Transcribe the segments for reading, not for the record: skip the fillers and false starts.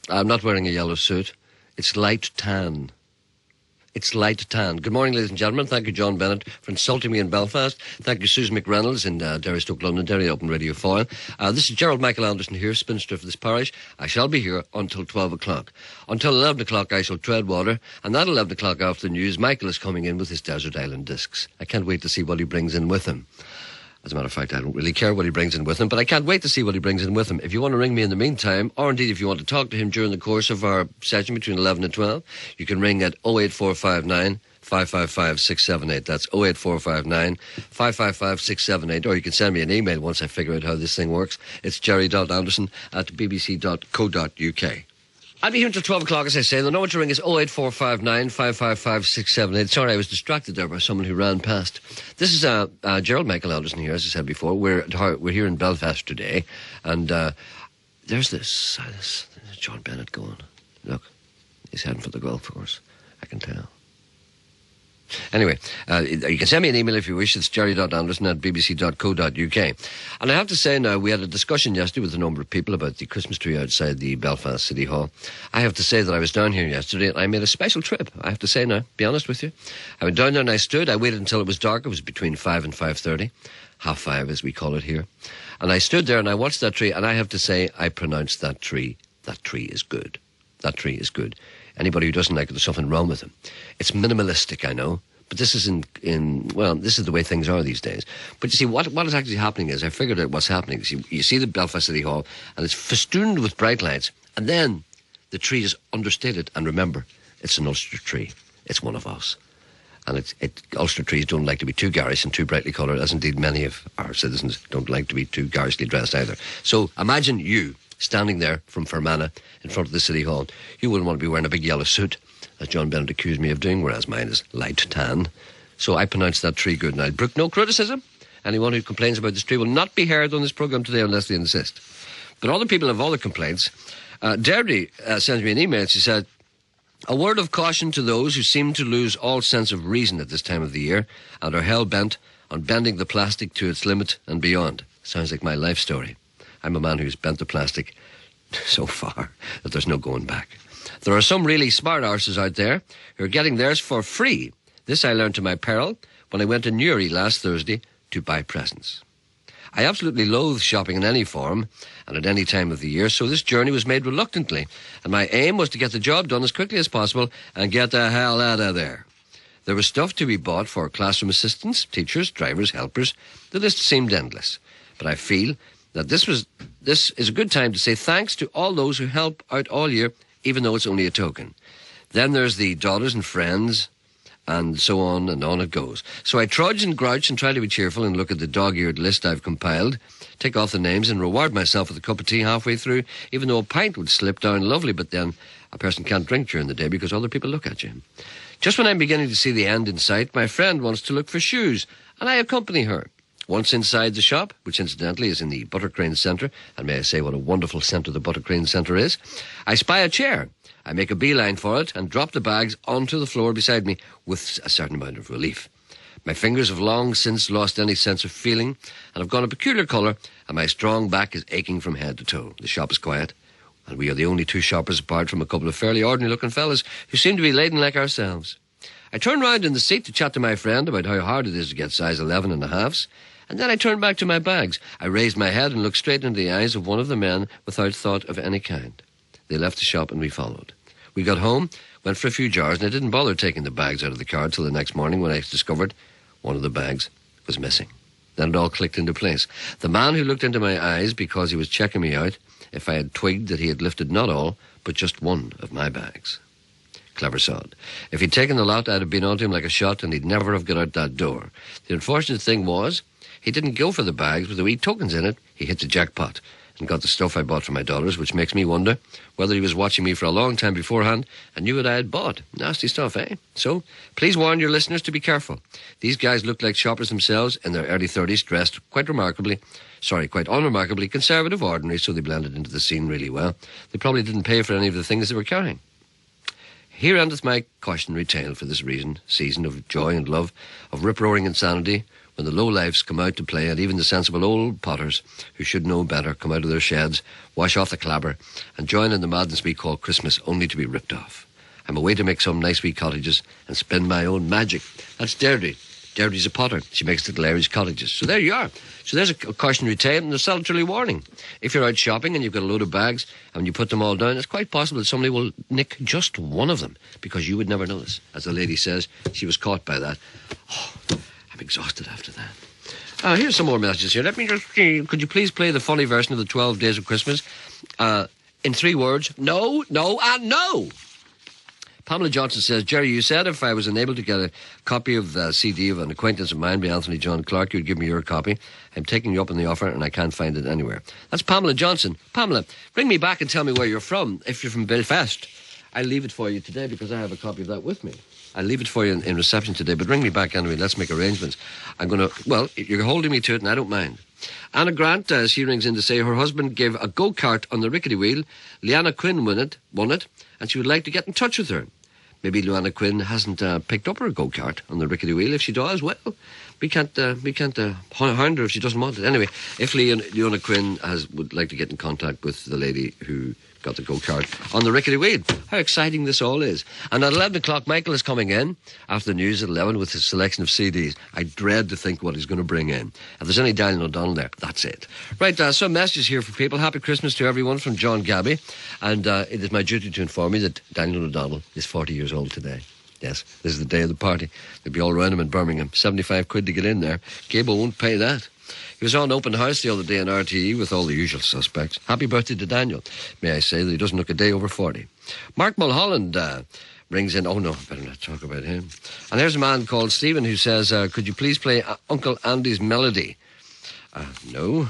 I'm not wearing a yellow suit. It's light tan. It's light tan. Good morning, ladies and gentlemen. Thank you, John Bennett, for insulting me in Belfast. Thank you, Susan McReynolds in Derry, Stoke, London, Derry Open Radio Foyle. This is Gerald Michael Anderson here, spinster for this parish. I shall be here until 12 o'clock. Until 11 o'clock, I shall tread water. And at 11 o'clock after the news, Michael is coming in with his Desert Island discs. I can't wait to see what he brings in with him. As a matter of fact, I don't really care what he brings in with him, but I can't wait to see what he brings in with him. If you want to ring me in the meantime, or indeed if you want to talk to him during the course of our session between 11 and 12, you can ring at 08459 555 678. That's 08459 555 678. Or you can send me an email once I figure out how this thing works. It's gerry.anderson@bbc.co.uk. I'll be here until 12 o'clock, as I say. The number to ring is 08459 555 678. Sorry, I was distracted there by someone who ran past. This is Gerald Michael Anderson here, as I said before. We're here in Belfast today, and there's this John Bennett going. Look, he's heading for the golf course. I can tell. Anyway, you can send me an email if you wish. It's gerry.anderson@bbc.co.uk. And I have to say now, we had a discussion yesterday with a number of people about the Christmas tree outside the Belfast City Hall. I have to say that I was down here yesterday and I made a special trip. I have to say now, be honest with you. I went down there and I stood. I waited until it was dark. It was between 5 and 5:30. 5:30 as we call it here. And I stood there and I watched that tree, and I have to say, I pronounced that tree is good. That tree is good. Anybody who doesn't like it, there's something wrong with him. It's minimalistic, I know, but this is this is the way things are these days. But you see, what is actually happening is, I figured out what's happening. You see the Belfast City Hall, and it's festooned with bright lights, and then the tree is understated. And remember, it's an Ulster tree. It's one of us. And Ulster trees don't like to be too garish and too brightly coloured, as indeed many of our citizens don't like to be too garishly dressed either. So imagine you standing there from Fermanagh in front of the City Hall. You wouldn't want to be wearing a big yellow suit, as John Bennett accused me of doing, whereas mine is light tan. So I pronounced that tree good, and I brook no criticism. Anyone who complains about this tree will not be heard on this programme today unless they insist. But other people have other complaints. Gerry sends me an email. She said, "A word of caution to those who seem to lose all sense of reason at this time of the year and are hell-bent on bending the plastic to its limit and beyond." Sounds like my life story. I'm a man who's bent the plastic so far that there's no going back. There are some really smart arses out there who are getting theirs for free. This I learned to my peril when I went to Newry last Thursday to buy presents. I absolutely loathe shopping in any form and at any time of the year, so this journey was made reluctantly, and my aim was to get the job done as quickly as possible and get the hell out of there. There was stuff to be bought for classroom assistants, teachers, drivers, helpers. The list seemed endless, but I feel that this is a good time to say thanks to all those who help out all year, even though it's only a token. Then there's the daughters and friends, and so on and on it goes. So I trudge and grouch and try to be cheerful and look at the dog-eared list I've compiled, take off the names and reward myself with a cup of tea halfway through, even though a pint would slip down lovely, but then a person can't drink during the day because other people look at you. Just when I'm beginning to see the end in sight, my friend wants to look for shoes, and I accompany her. Once inside the shop, which incidentally is in the Buttercrane Centre, and may I say what a wonderful centre the Buttercrane Centre is, I spy a chair. I make a beeline for it and drop the bags onto the floor beside me with a certain amount of relief. My fingers have long since lost any sense of feeling and have gone a peculiar colour, and my strong back is aching from head to toe. The shop is quiet, and we are the only two shoppers apart from a couple of fairly ordinary-looking fellas who seem to be laden like ourselves. I turn round in the seat to chat to my friend about how hard it is to get size 11 and a halves, and then I turn back to my bags. I raised my head and looked straight into the eyes of one of the men without thought of any kind. They left the shop and we followed. We got home, went for a few jars, and I didn't bother taking the bags out of the car till the next morning when I discovered one of the bags was missing. Then it all clicked into place. The man who looked into my eyes because he was checking me out, if I had twigged that he had lifted not all, but just one of my bags. Clever sod. If he'd taken the lot, I'd have been onto him like a shot, and he'd never have got out that door. The unfortunate thing was, he didn't go for the bags with the wee tokens in it. He hit the jackpot and got the stuff I bought for my daughters, which makes me wonder whether he was watching me for a long time beforehand and knew what I had bought. Nasty stuff, eh? So, please warn your listeners to be careful. These guys looked like shoppers themselves in their early 30s, dressed quite unremarkably conservative, ordinary, so they blended into the scene really well. They probably didn't pay for any of the things they were carrying. Here endeth my cautionary tale for this season of joy and love, of rip-roaring insanity, when the lowlifes come out to play, and even the sensible old potters who should know better come out of their sheds, wash off the clabber, and join in the madness we call Christmas, only to be ripped off. I'm away to make some nice wee cottages and spin my own magic. That's Gerry. Gerry's a potter. She makes little Irish cottages. So there you are. So there's a cautionary tale and a salutary warning. If you're out shopping and you've got a load of bags and you put them all down, it's quite possible that somebody will nick just one of them because you would never notice. As the lady says, she was caught by that. Oh, I'm exhausted after that. Here's some more messages here. Let me just see. Could you please play the funny version of the 12 Days of Christmas? In 3 words. No, no, and no. Pamela Johnson says, Gerry, you said if I was unable to get a copy of the CD of An Acquaintance of Mine by Anthony John Clarke, you'd give me your copy. I'm taking you up on the offer and I can't find it anywhere. That's Pamela Johnson. Pamela, bring me back and tell me where you're from. If you're from Belfast, I'll leave it for you today because I have a copy of that with me. I'll leave it for you in reception today, but ring me back anyway. Let's make arrangements. You're holding me to it and I don't mind. Anna Grant, she rings in to say her husband gave a go-kart on the rickety wheel. Leanna Quinn won it, and she would like to get in touch with her. Maybe Leanna Quinn hasn't picked up her go-kart on the rickety wheel. If she does, well, we can't hound her if she doesn't want it. Anyway, if Leanna Quinn would like to get in contact with the lady who got the go-kart on the rickety wheel. How exciting this all is. And at 11 o'clock, Michael is coming in after the news at 11 with his selection of CDs. I dread to think what he's going to bring in. If there's any Daniel O'Donnell there, that's it. Right, some messages here for people. Happy Christmas to everyone from John Gabby. And it is my duty to inform you that Daniel O'Donnell is 40 years old today. Yes, this is the day of the party. They'll be all around him in Birmingham. 75 quid to get in there. Cable won't pay that. He was on open house the other day on RTE with all the usual suspects. Happy birthday to Daniel. May I say that he doesn't look a day over 40. Mark Mulholland rings in. Oh, no, better not talk about him. And there's a man called Stephen who says, could you please play Uncle Andy's Melody? No.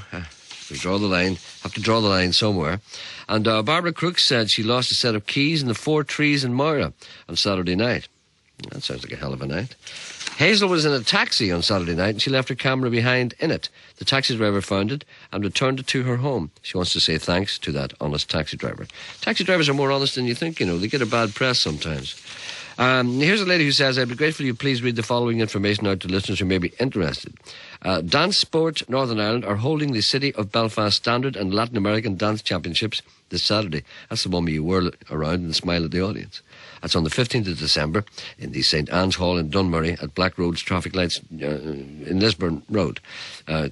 We draw the line. Have to draw the line somewhere. And Barbara Crooks said she lost a set of keys in the 4 Trees in Moira on Saturday night. That sounds like a hell of a night. Hazel was in a taxi on Saturday night and she left her camera behind in it. The taxi driver found it and returned it to her home. She wants to say thanks to that honest taxi driver. Taxi drivers are more honest than you think, you know. They get a bad press sometimes. Here's a lady who says, I'd be grateful if you please read the following information out to listeners who may be interested. Dance Sport Northern Ireland are holding the City of Belfast Standard and Latin American Dance Championships this Saturday. That's the one where you whirl around and smile at the audience. That's on the 15th of December in the St. Anne's Hall in Dunmurry at Black Road's traffic lights in Lisburn Road.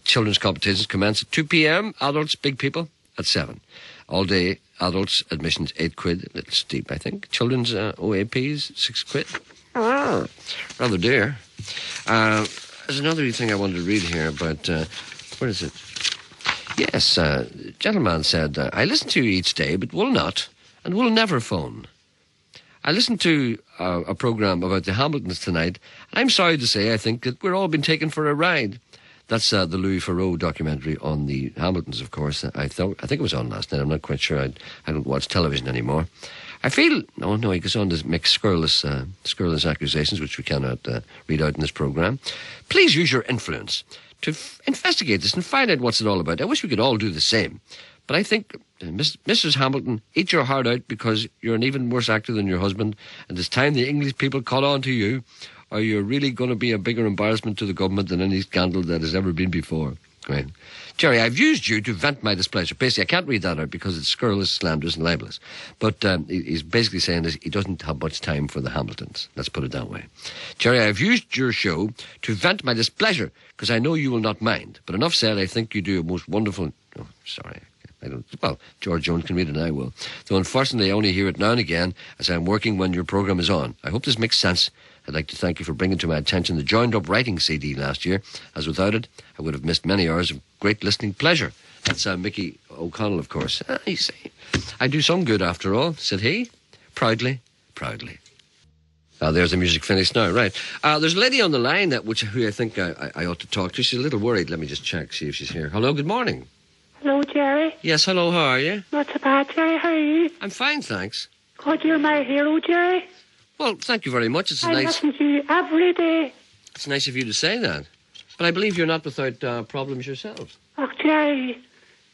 Children's competitions commence at 2 p.m. Adults, big people, at 7. All day, adults, admissions 8 quid. A little steep, I think. Children's OAPs, 6 quid. Rather dear. There's another thing I wanted to read here about, where is it? Yes, gentleman said, I listen to you each day, but will not and will never phone. I listened to a programme about the Hamiltons tonight, and I'm sorry to say I think that we're all been taken for a ride. That's the Louis Theroux documentary on the Hamiltons, of course. I think it was on last night. I'm not quite sure. I don't watch television anymore. I feel... Oh, no, he goes on to make scurrilous accusations, which we cannot read out in this programme. Please use your influence to investigate this and find out what's it all about. I wish we could all do the same. But I think, Mrs. Hamilton, eat your heart out because you're an even worse actor than your husband, and it's time the English people caught on to you, or you're really going to be a bigger embarrassment to the government than any scandal that has ever been before. Right. Gerry, I've used you to vent my displeasure. Basically, I can't read that out because it's scurrilous, slanderous and libelous. But he's basically saying that he doesn't have much time for the Hamiltons. Let's put it that way. Gerry, I've used your show to vent my displeasure because I know you will not mind. But enough said, I think you do a most wonderful... Oh, sorry. Well, George Jones can read it and I will. Though unfortunately I only hear it now and again as I'm working when your programme is on. I hope this makes sense. I'd like to thank you for bringing to my attention the joined-up writing CD last year, as without it, I would have missed many hours of great listening pleasure. That's Mickey O'Connell, of course. You see, I do some good after all, said he. Proudly, proudly. There's the music finished now, right. There's a lady on the line who I think I ought to talk to. She's a little worried. Let me just check, see if she's here. Hello, good morning. Hello, Gerry. Yes, hello, how are you? Not so bad, Gerry. How are you? I'm fine, thanks. God, you're my hero, Gerry. Well, thank you very much. I listen to you every day. It's nice of you to say that. But I believe you're not without problems yourself. Oh, Gerry,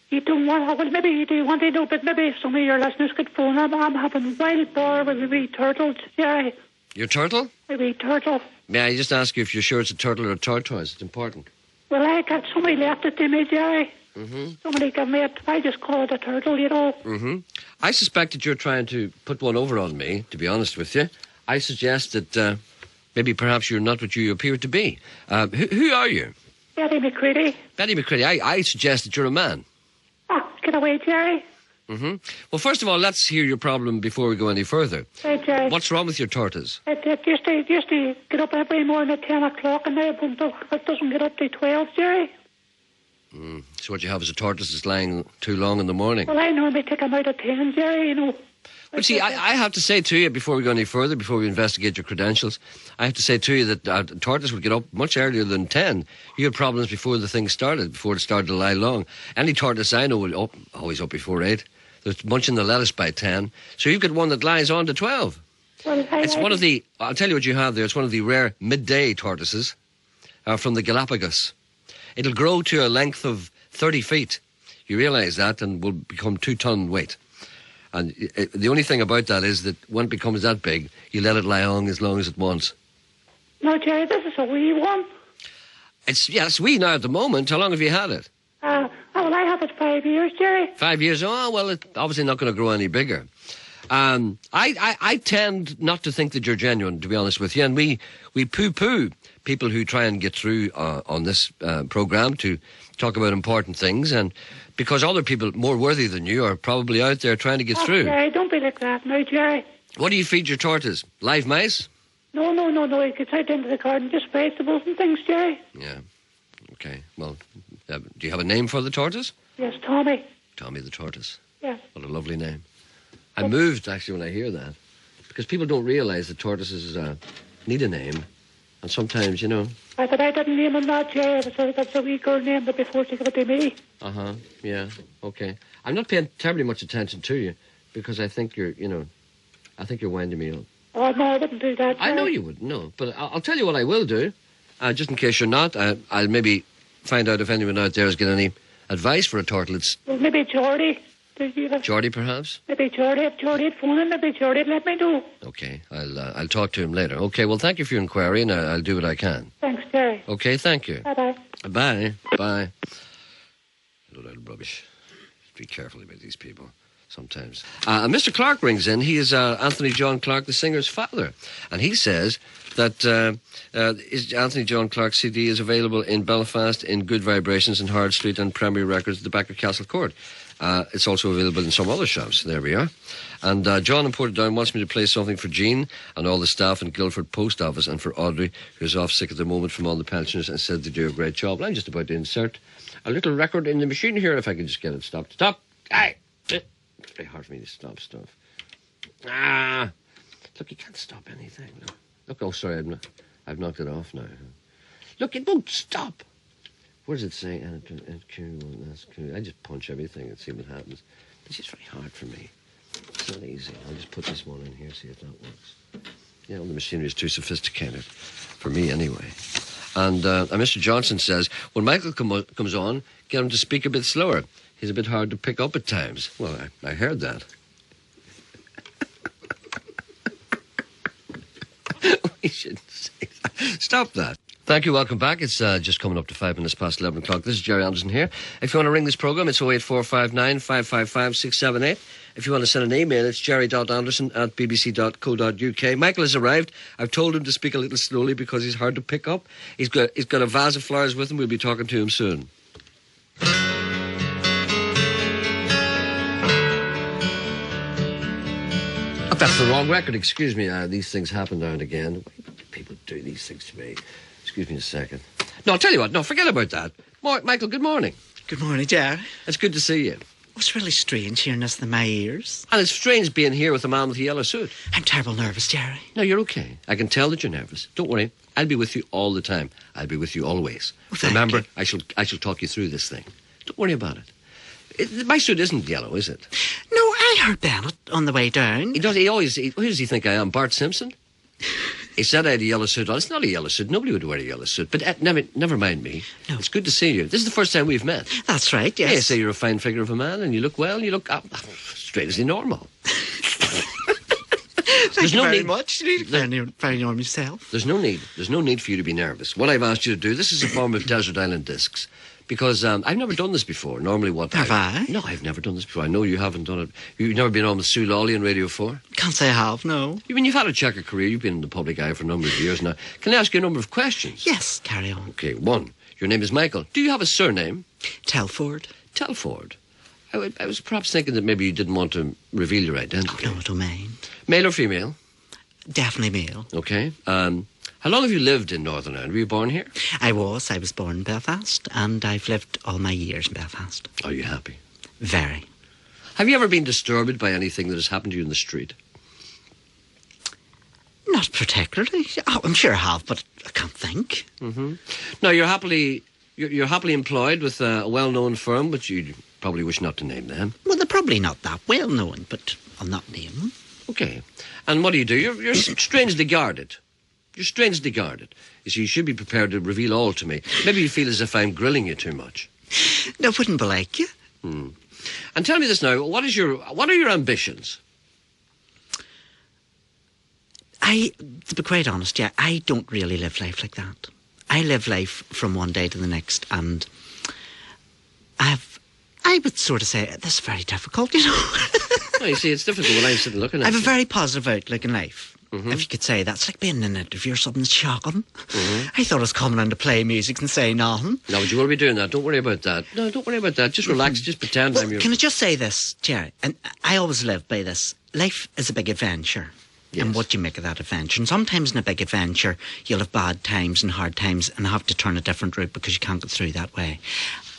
you don't want... Well, maybe you do want to know, but maybe some of your listeners could phone. I'm having wild boar with a wee turtle, Gerry. Your turtle? A wee turtle. May I just ask you if you're sure it's a turtle or a tortoise? It's important. Well, I got somebody left it to me, Jerry. Mm-hmm. Somebody gave me it. I just call it a turtle, Mm-hmm. I suspect that you're trying to put one over on me, to be honest with you. I suggest that maybe perhaps you're not what you appear to be. Who are you? Betty McCready. Betty McCready. I suggest that you're a man. Ah, get away, Jerry. Mm-hmm. Well, first of all, let's hear your problem before we go any further. Right, Jerry. What's wrong with your tortoise? It used to get up every morning at 10 o'clock, and now it doesn't get up to 12, Jerry. So what you have is a tortoise that's lying too long in the morning. Well, I normally take him out at 10, Jerry, But see, I have to say to you, before we go any further, before we investigate your credentials, I have to say to you that a tortoise would get up much earlier than 10. You had problems before the thing started, before it started to lie long. Any tortoise I know will always up before 8. There's munching the lettuce by 10. So you've got one that lies on to 12. Well, It's one of the, I'll tell you what you have there, it's one of the rare midday tortoises from the Galapagos. It'll grow to a length of 30 feet. You realise that, and will become 2-ton weight. And the only thing about that is that when it becomes that big, you let it lie on as long as it wants. No, Jerry, this is a wee one. It's wee now at the moment. How long have you had it? Well, I have it 5 years, Jerry. 5 years? Oh, well, it's obviously not going to grow any bigger. I tend not to think that you're genuine, to be honest with you, and we poo-poo people who try and get through on this programme to talk about important things, and because other people more worthy than you are probably out there trying to get through. Jerry, don't be like that now, Jerry. What do you feed your tortoise? Live mice? No. He gets out into the garden, just vegetables and things, Jerry. Yeah. Okay. Well, do you have a name for the tortoise? Yes, Tommy. Tommy the tortoise. Yeah. What a lovely name. I'm moved, actually, when I hear that. Because people don't realise that tortoises need a name. And sometimes, But I didn't name him that, Jerry. That's a wee girl named it before she gave it to me. Uh-huh. Yeah. Okay. I'm not paying terribly much attention to you because I think you're winding me up. Oh, no, I wouldn't do that, Jerry. I know you wouldn't, no. But I'll tell you what I will do. Just in case you're not, I'll maybe find out if anyone out there has got any advice for a turtle. Well, maybe Geordie. Geordie, perhaps? Maybe Geordie. If Geordie'd phone in, maybe Geordie'd let me know. Okay, I'll talk to him later. Okay, well, thank you for your inquiry, and I'll do what I can. Thanks, Jerry. Okay, thank you. Bye-bye. Bye. Load of rubbish. Just be careful about these people sometimes. Mr. Clark rings in. He is Anthony John Clark, the singer's father. And he says that Anthony John Clark's CD is available in Belfast, in Good Vibrations, in Hard Street, and Premier Records at the back of Castle Court. It's also available in some other shops. There we are. And John in Portadown wants me to play something for Jean and all the staff in Guildford Post Office, and for Audrey, who's off sick at the moment from all the pensioners, and said they do a great job. And I'm just about to insert a little record in the machine here, if I can just get it stopped. Stop! Aye! It's very hard for me to stop stuff. Look, you can't stop anything. Look, oh, sorry, I've knocked it off now. Look, it won't stop. What does it say? I just punch everything and see what happens. It's just very hard for me. It's not easy. I'll just put this one in here, see if that works. Yeah, well, the machinery is too sophisticated. For me, anyway. And Mr. Johnson says, when Michael comes on, get him to speak a bit slower. He's a bit hard to pick up at times. Well, I heard that. We shouldn't say that. Stop that. Thank you, welcome back. It's just coming up to 5 minutes past 11 o'clock. This is Gerry Anderson here. If you want to ring this programme, it's 08459 555 678. If you want to send an email, it's gerry.anderson@bbc.co.uk. Michael has arrived. I've told him to speak a little slowly because he's hard to pick up. He's got a vase of flowers with him. We'll be talking to him soon. Oh, that's the wrong record. Excuse me. These things happen now and again. Why do people do these things to me? Excuse me a second. No, I'll tell you what. No, forget about that. Michael, good morning. Good morning, Gerry. It's good to see you. It's really strange hearing this in my ears. And it's strange being here with a man with a yellow suit. I'm terrible nervous, Gerry. No, you're okay. I can tell that you're nervous. Don't worry. I'll be with you all the time. I'll be with you always. Well, thank Remember, you. I shall talk you through this thing. Don't worry about it. My suit isn't yellow, is it? No, I heard Bennett on the way down. Who does he think I am? Bart Simpson? He said I had a yellow suit on. It's not a yellow suit. Nobody would wear a yellow suit. But never mind me. No. It's good to see you. This is the first time we've met. That's right, yes. Yeah, say you're a fine figure of a man, and you look well, and you look straight as normal. Thank you no very need- much. You need to find on yourself. There's no need. There's no need for you to be nervous. What I've asked you to do, this is a form of desert island discs. Because I've never done this before. Normally what... Have I? No, I've never done this before. I know you haven't done it. You've never been on with Sue Lawley on Radio 4? Can't say I have, no. I mean, you've had a checker career. You've been in the public eye for a number of years now. Can I ask you a number of questions? Yes, carry on. Okay, one. Your name is Michael. Do you have a surname? Telford. Telford. I was perhaps thinking that maybe you didn't want to reveal your identity. No, I don't mind. Male or female? Definitely male. Okay. How long have you lived in Northern Ireland? Were you born here? I was born in Belfast, and I've lived all my years in Belfast. Are you happy? Very. Have you ever been disturbed by anything that has happened to you in the street? Not particularly. Oh, I'm sure I have, but I can't think. Mm-hmm. No, you're happily employed with a well-known firm, but you probably wish not to name them. Well, they're probably not that well known, but I'll not name them. Okay. And what do? You're strangely guarded. You're strangely guarded. You see, you should be prepared to reveal all to me. Maybe you feel as if I'm grilling you too much. No, wouldn't be like you. And tell me this now, what are your ambitions? To be quite honest, yeah, I don't really live life like that. I live life from one day to the next, and I would sort of say this is very difficult, you know. Oh, you see, it's difficult when I'm sitting looking at I have you. a very positive outlook in life. If you could say that's like being in an interview or something shocking. I thought I was coming on to play music and say nothing. No, but you will be doing that. Don't worry about that. No, don't worry about that. Just relax. Just pretend Well, I'm your... can I just say this, Gerry? And I always live by this. Life is a big adventure. Yes. And what you make of that adventure. And sometimes in a big adventure, you'll have bad times and hard times and have to turn a different route because you can't get through that way.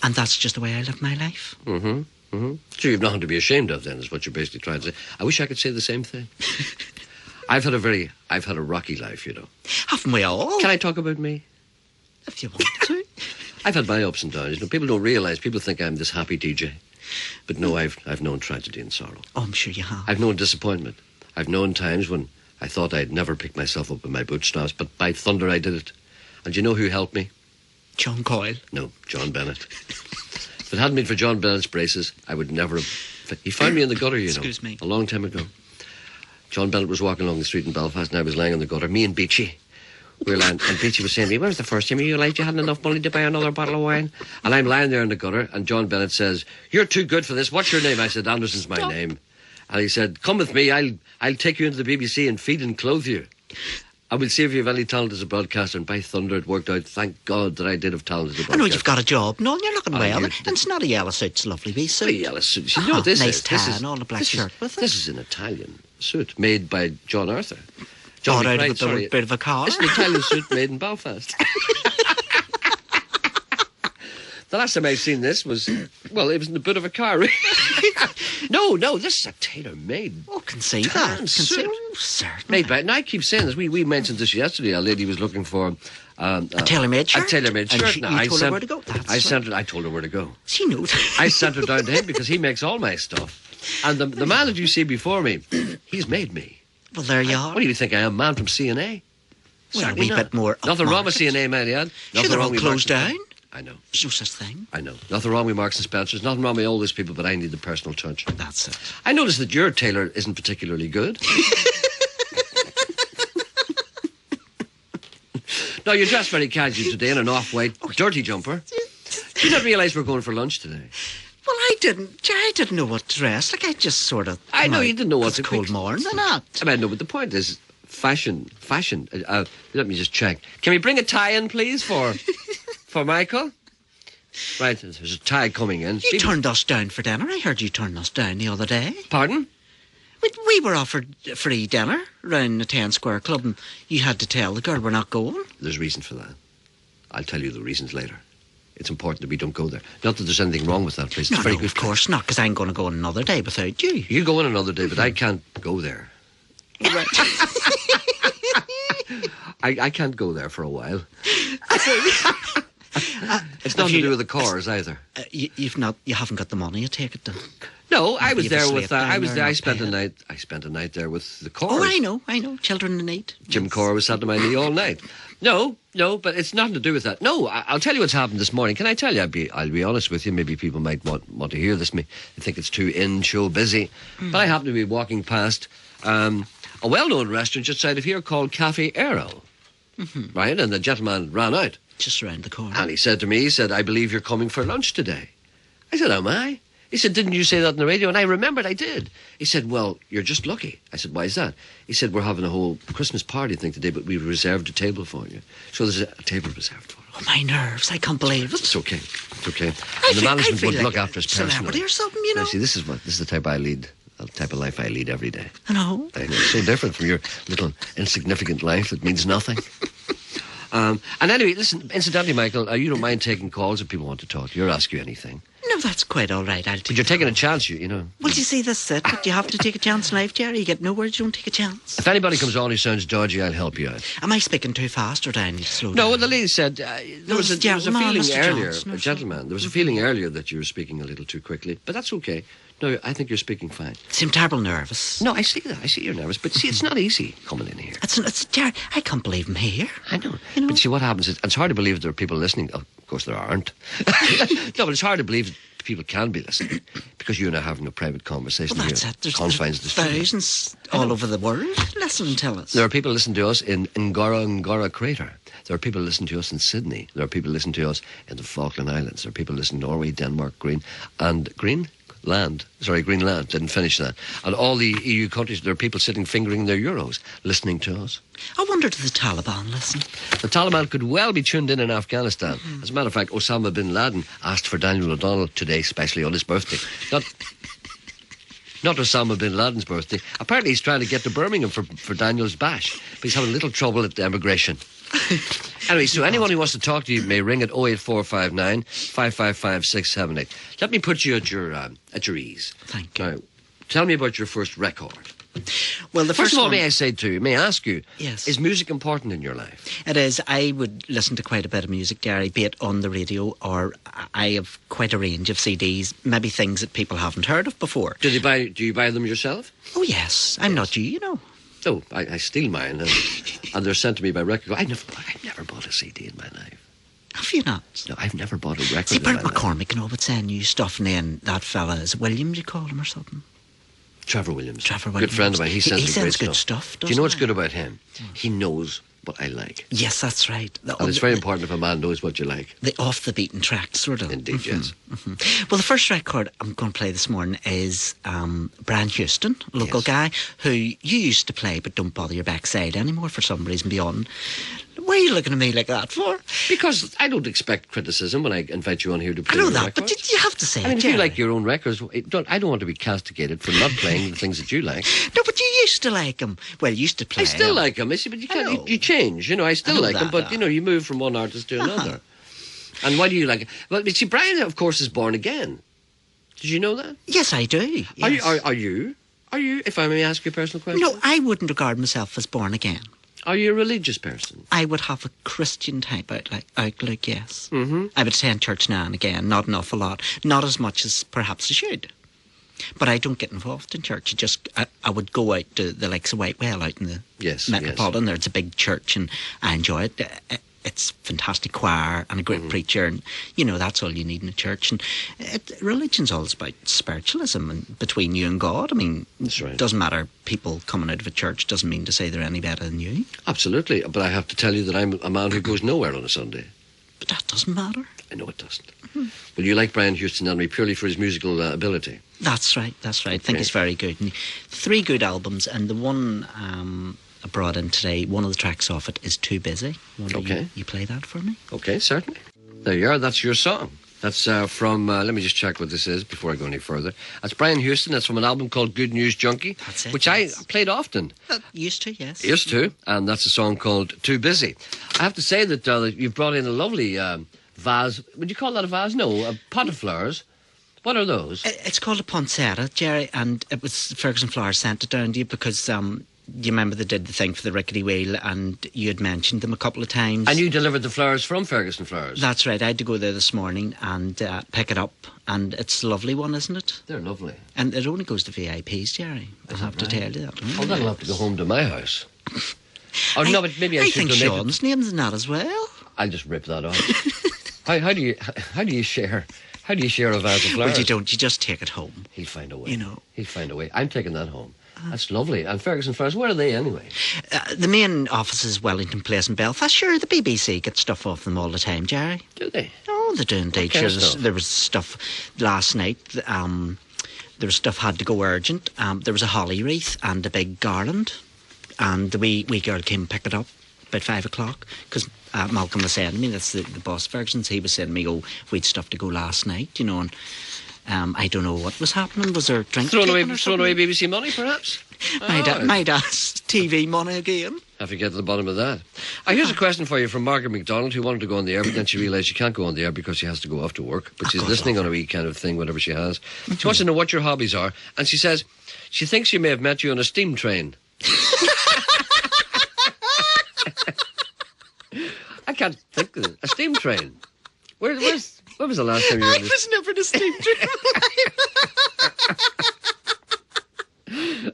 And that's just the way I live my life. So you've nothing to be ashamed of then, is what you're basically trying to say. I wish I could say the same thing. I've had a rocky life, you know. Haven't we all? Can I talk about me? If you want to. I've had my ups and downs. You know, people don't realise. People think I'm this happy DJ. But no, I've known tragedy and sorrow. Oh, I'm sure you have. I've known disappointment. I've known times when I thought I'd never pick myself up in my bootstraps, but by thunder I did it. And you know who helped me? John Coyle. No, John Bennett. If it hadn't been for John Bennett's braces, I would never have... He found me in the gutter, you know. Excuse me. A long time ago. John Bennett was walking along the street in Belfast and I was lying in the gutter. Me and Beachy. We were lying, and Beachy was saying to me, when was the first time you realised you hadn't enough money to buy another bottle of wine? And I'm lying there in the gutter and John Bennett says, you're too good for this. What's your name? I said, Anderson's my name. And he said, come with me. I'll take you into the BBC and feed and clothe you. I will see if you have any talent as a broadcaster. And by thunder, it worked out. Thank God that I did have talent as a broadcaster. I know you've got a job. No, you're looking well. you- And it's not a yellow suit. It's a lovely wee suit. A yellow suit. You know what this nice is? tie This is and all the black this is- shirt with it. This is an Italian suit made by John Arthur. Bought out McBride, of a sorry. bit of a car. It's an Italian suit made in Belfast. The last time I've seen this was, well, it was in a bit of a car. No, this is a tailor-made. Oh, can see that. Can see. suit. Oh, certainly. Made by, and I keep saying this. We mentioned this yesterday. A lady was looking for A tailor-made shirt. A tailor-made And shirt. you Now, told her where to go. That's I told her where to go. She knows. I sent her down to him because he makes all my stuff. And the man that you see before me, he's made me. Well, there you are. What do you think I am, man from CNA? Well, a Certainly wee not. bit more Nothing wrong with upmarket. CNA, man, yeah. Sure, Nothing they're wrong all with closed Marks down. I know. There's no such thing. I know. Nothing wrong with Marks and Spencer's. Nothing wrong with all those people, but I need the personal touch. That's it. I noticed that your tailor isn't particularly good. No, you're dressed very casual today in an off-white dirty jumper. Do you not realise we're going for lunch today? Well, I didn't know what to dress. Like, I just sort of... I know you didn't know what it's to a cold pick. morning. Why not? I mean, no, but the point is fashion. Let me just check. Can we bring a tie in, please, for Michael? Right, there's a tie coming in. You turned us down for dinner. I heard you turn us down the other day. Pardon? We were offered free dinner round the 10 Square Club, and you had to tell the girl we're not going. There's reason for that. I'll tell you the reasons later. It's important that we don't go there. Not that there's anything wrong with that place. It's No, very no, good. of course not, because I'm going to go on another day without you. You go on another day, but I can't go there. Right. I can't go there for a while. It's nothing to do with the cars either. You haven't got the money, I take it, then. No, I was Maybe there you've a with. slate down I was there there. I not spent a paying. night. I spent a night there with the cars. Oh, I know. Children in need. Jim Corr was sat on my knee all night. No, but it's nothing to do with that. No, I'll tell you what's happened this morning. Can I tell you? I'll be honest with you. Maybe people might want to hear this. They think it's too in show busy. But I happened to be walking past a well-known restaurant just outside of here called Cafe Errol. Right? And the gentleman ran out. Just around the corner. And he said to me, I believe you're coming for lunch today. I said, am I? He said, didn't you say that on the radio? And I remembered I did. He said, well, you're just lucky. I said, why is that? He said, we're having a whole Christmas party thing today, but we reserved a table for you. So there's a table reserved for us. Oh, my nerves. I can't believe it. It's okay. It's okay. And the management would look after us personally. Celebrity or something, you know. Now, see, this is the type I lead. The type of life I lead every day. I know. It's so different from your little insignificant life that means nothing. And anyway, listen, incidentally, Michael, you don't mind taking calls if people want to talk to you or ask you anything. No, that's quite all right. I'll take But you're taking a chance, you know. Well, you see, that's it. But you have to take a chance in life, Gerry. You get nowhere, you don't take a chance. If anybody comes on who sounds dodgy, I'll help you out. Am I speaking too fast or do I need to slow down? No, what the lady said, there was a feeling Mr. earlier, Johnson or a gentleman, there was a feeling earlier that you were speaking a little too quickly, but that's okay. No, I think you're speaking fine. Seem terrible nervous. No, I see that. I see you're nervous, but see, it's not easy coming in here. It's Gerry, I can't believe I'm here. I know. You know? But see, what happens is, it's hard to believe there are people listening. Oh, of course there aren't. No, but it's hard to believe people can be listening because you and I are having a private conversation Well, here. that's it. There's confines of the studio. thousands all over the world. Listen and tell us. There are people listening to us in Ngora Crater. There are people listening to us in Sydney. There are people listening to us in the Falkland Islands. There are people listening to Norway, Denmark, Greenland. Didn't finish that. And all the EU countries, there are people sitting fingering their euros, listening to us. I wonder, do the Taliban listen? The Taliban could well be tuned in Afghanistan. As a matter of fact, Osama bin Laden asked for Daniel O'Donnell today, especially on his birthday. Not Osama bin Laden's birthday. Apparently he's trying to get to Birmingham for Daniel's bash, but he's having a little trouble at the immigration. Anyway, so anyone who wants to talk to you may ring at 08459 555 678. Let me put you at your ease. Thank you. Now, tell me about your first record. Well, the First of all, one, may I ask you, yes, is music important in your life? It is. I would listen to quite a bit of music, Gerry, be it on the radio or I have quite a range of CDs, maybe things that people haven't heard of before. Do you buy them yourself? Oh, yes. I'm not you, you know. Oh, I steal mine, and they're sent to me by record. I've never bought a CD in my life. Have you not? No, I've never bought a record See, in my Bert life. McCormick and all but saying new stuff, and then that fella, is it Williams you call him or something? Trevor Williams. Good friend of mine. He sends great good stuff. Do you know what's he? good about him? He knows what I like. Yes, that's right. And it's very important if a man knows what you like. The off the beaten track, sort of. Indeed, yes. Well, the first record I'm going to play this morning is Brian Houston, a local guy who you used to play but don't bother your backside anymore for some reason beyond. Why are you looking at me like that for? Because I don't expect criticism when I invite you on here to play I know your that, records. but you have to say I mean, it, if you Gerry. like your own records, I don't want to be castigated for not playing the things that you like. No, but you used to like him. Well, you used to play I still him. like them. But you I know. can't. You change. You know, I still know like them, that, but you move from one artist to another. And why do you like it? Well, but see, Brian, of course, is born again. Did you know that? Yes, I do. Yes. Are you? If I may ask you a personal question? No, I wouldn't regard myself as born again. Are you a religious person? I would have a Christian type outlook, yes. Mm-hmm. I would attend church now and again, not an awful lot. Not as much as perhaps I should. But I don't get involved in church. I would go out to the likes of Whitewell out in the Metropolitan. There, it's a big church and I enjoy it. It's fantastic choir and a great preacher, and that's all you need in a church. And religion's all about spiritualism and between you and God. I mean, that's right. It doesn't matter. People coming out of a church doesn't mean to say they're any better than you. Absolutely, but I have to tell you that I'm a man who goes nowhere on a Sunday. But that doesn't matter. I know it doesn't. Well, you like Brian Houston and me purely for his musical ability. That's right. I think he's very good. And 3 good albums, and the one I brought in today, one of the tracks off it is Too Busy. Okay. You play that for me? Okay, certainly. There you are. That's your song. That's from, let me just check what this is before I go any further. That's Brian Houston. That's from an album called Good News Junkie, That's it, which yes. I played often. Used to, yes. Used to, and that's a song called Too Busy. I have to say that you've brought in a lovely vase. Would you call that a vase? No, a pot of flowers. What are those? It's called a poinsettia, Gerry, and it was Ferguson Flowers sent it down to you because you remember they did the thing for the rickety wheel and you had mentioned them a couple of times. And you delivered the flowers from Ferguson Flowers? That's right. I had to go there this morning and pick it up, and it's a lovely one, isn't it? They're lovely. And it only goes to VIPs, Gerry. I have to tell you that. Oh, that'll have to go home to my house. No, but maybe I should think donate Sean's name's in that as well. I'll just rip that off. How do you share a vase of flowers? Well, you don't. You just take it home. He'll find a way. You know. He'll find a way. I'm taking that home. That's lovely. And Ferguson Farms, where are they anyway? The main office is Wellington Place in Belfast. Sure, the BBC get stuff off them all the time, Gerry. Do they? Oh, they do indeed. Sure, there was stuff last night. There was stuff had to go urgent. There was a holly wreath and a big garland. And the wee girl came and picked it up about 5 o'clock. Because Malcolm was saying to me, that's the boss Ferguson's, he was saying to me, oh, we'd stuff to go last night, you know, and I don't know what was happening. Was there drink thrown away BBC money, perhaps? My dad's TV money again. Have to get to the bottom of that. Here's a question for you from Margaret MacDonald, who wanted to go on the air, but then she realised she can't go on the air because she has to go off to work. But she's listening on a wee kind of thing, whatever she has. She wants to know what your hobbies are, and she says she thinks she may have met you on a steam train. I can't think of it. A steam train. When was the last time you were I was never in a steam train.